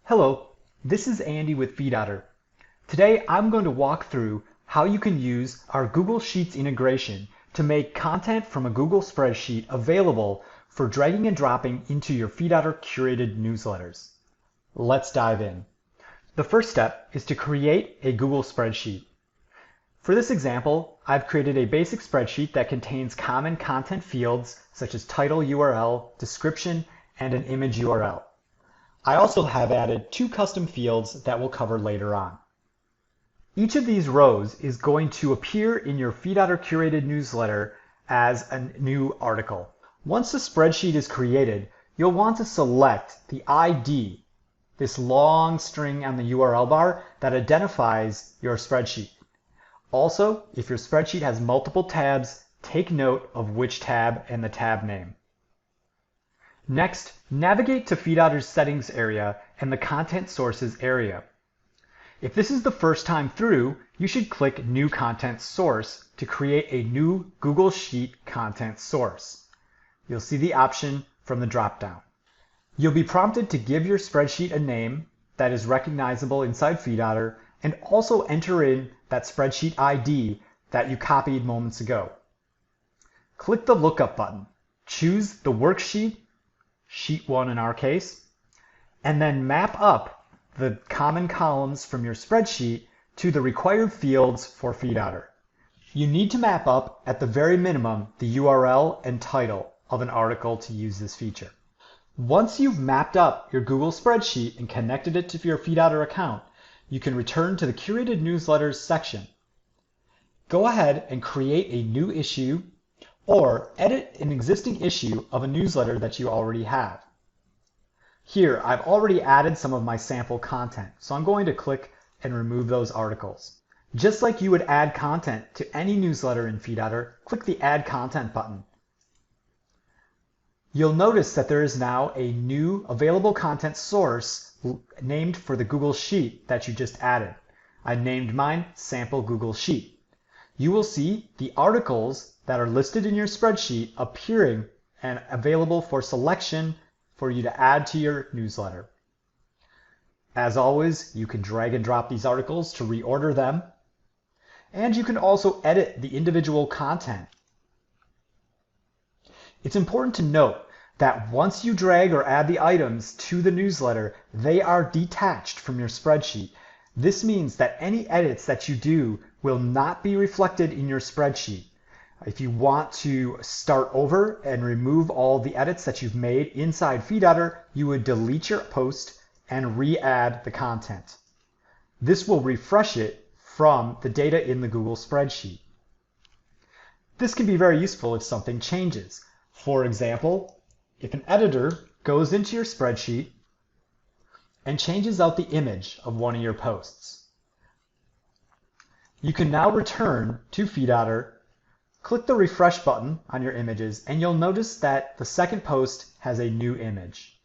Hello, this is Andy with FeedOtter. Today I'm going to walk through how you can use our Google Sheets integration to make content from a Google spreadsheet available for dragging and dropping into your FeedOtter curated newsletters. Let's dive in. The first step is to create a Google spreadsheet. For this example, I've created a basic spreadsheet that contains common content fields such as title URL, description, and an image URL. I also have added two custom fields that we'll cover later on. Each of these rows is going to appear in your FeedOtter curated newsletter as a new article. Once the spreadsheet is created, you'll want to select the ID, this long string on the URL bar that identifies your spreadsheet. Also, if your spreadsheet has multiple tabs, take note of which tab and the tab name. Next, navigate to FeedOtter's settings area and the content sources area. If this is the first time through, you should click New Content Source to create a new Google Sheet content source. You'll see the option from the drop-down. You'll be prompted to give your spreadsheet a name that is recognizable inside FeedOtter and also enter in that spreadsheet ID that you copied moments ago. Click the Lookup button. Choose the worksheet, Sheet 1 in our case, and then map up the common columns from your spreadsheet to the required fields for FeedOtter. You need to map up at the very minimum the URL and title of an article to use this feature. Once you've mapped up your Google spreadsheet and connected it to your FeedOtter account, you can return to the Curated Newsletters section. Go ahead and create a new issue or edit an existing issue of a newsletter that you already have. Here, I've already added some of my sample content, so I'm going to click and remove those articles. Just like you would add content to any newsletter in FeedOtter, click the Add Content button. You'll notice that there is now a new available content source named for the Google Sheet that you just added. I named mine Sample Google Sheet. You will see the articles that are listed in your spreadsheet appearing and available for selection for you to add to your newsletter. As always, you can drag and drop these articles to reorder them, and you can also edit the individual content. It's important to note that once you drag or add the items to the newsletter, they are detached from your spreadsheet. This means that any edits that you do will not be reflected in your spreadsheet. If you want to start over and remove all the edits that you've made inside FeedOtter, you would delete your post and re-add the content. This will refresh it from the data in the Google spreadsheet. This can be very useful if something changes. For example, if an editor goes into your spreadsheet and changes out the image of one of your posts, you can now return to FeedOtter, click the refresh button on your images, and you'll notice that the second post has a new image.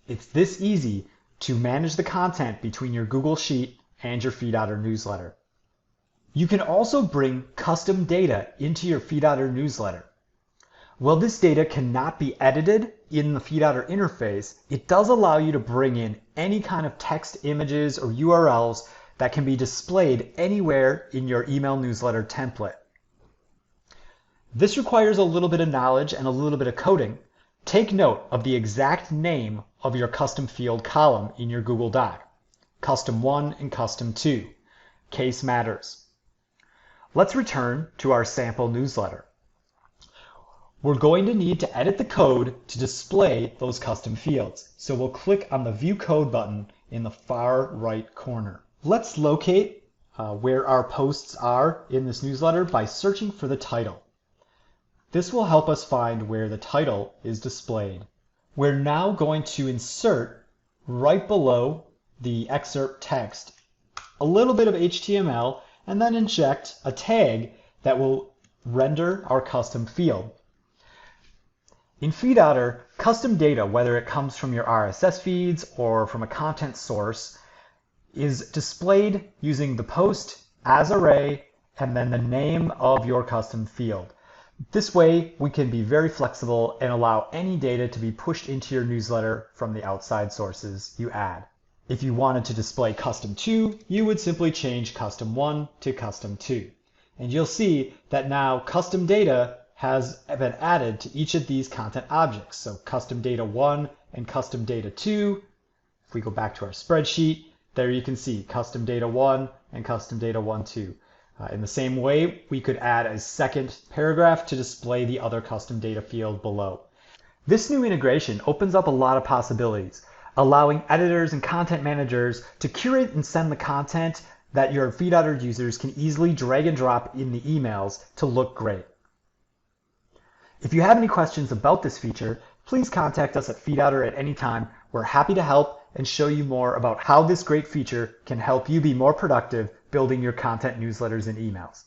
It's this easy to manage the content between your Google Sheet and your FeedOtter newsletter. You can also bring custom data into your FeedOtter newsletter. While this data cannot be edited in the FeedOtter interface, it does allow you to bring in any kind of text, images, or URLs that can be displayed anywhere in your email newsletter template. This requires a little bit of knowledge and a little bit of coding. Take note of the exact name of your custom field column in your Google Doc. Custom 1 and Custom 2. Case matters. Let's return to our sample newsletter. We're going to need to edit the code to display those custom fields. So we'll click on the View Code button in the far right corner. Let's locate where our posts are in this newsletter by searching for the title. This will help us find where the title is displayed. We're now going to insert right below the excerpt text a little bit of HTML and then inject a tag that will render our custom field. In FeedOtter, custom data, whether it comes from your RSS feeds or from a content source, is displayed using the post as array and then the name of your custom field. This way, we can be very flexible and allow any data to be pushed into your newsletter from the outside sources you add. If you wanted to display custom 2, you would simply change custom 1 to custom 2. And you'll see that now custom data has been added to each of these content objects. So custom data 1 and custom data 2. If we go back to our spreadsheet, there you can see custom data 1 and custom data 1, 2. In the same way, we could add a second paragraph to display the other custom data field below. This new integration opens up a lot of possibilities, allowing editors and content managers to curate and send the content that your FeedOtter users can easily drag and drop in the emails to look great. If you have any questions about this feature, please contact us at FeedOtter at any time. We're happy to help and show you more about how this great feature can help you be more productive building your content newsletters and emails.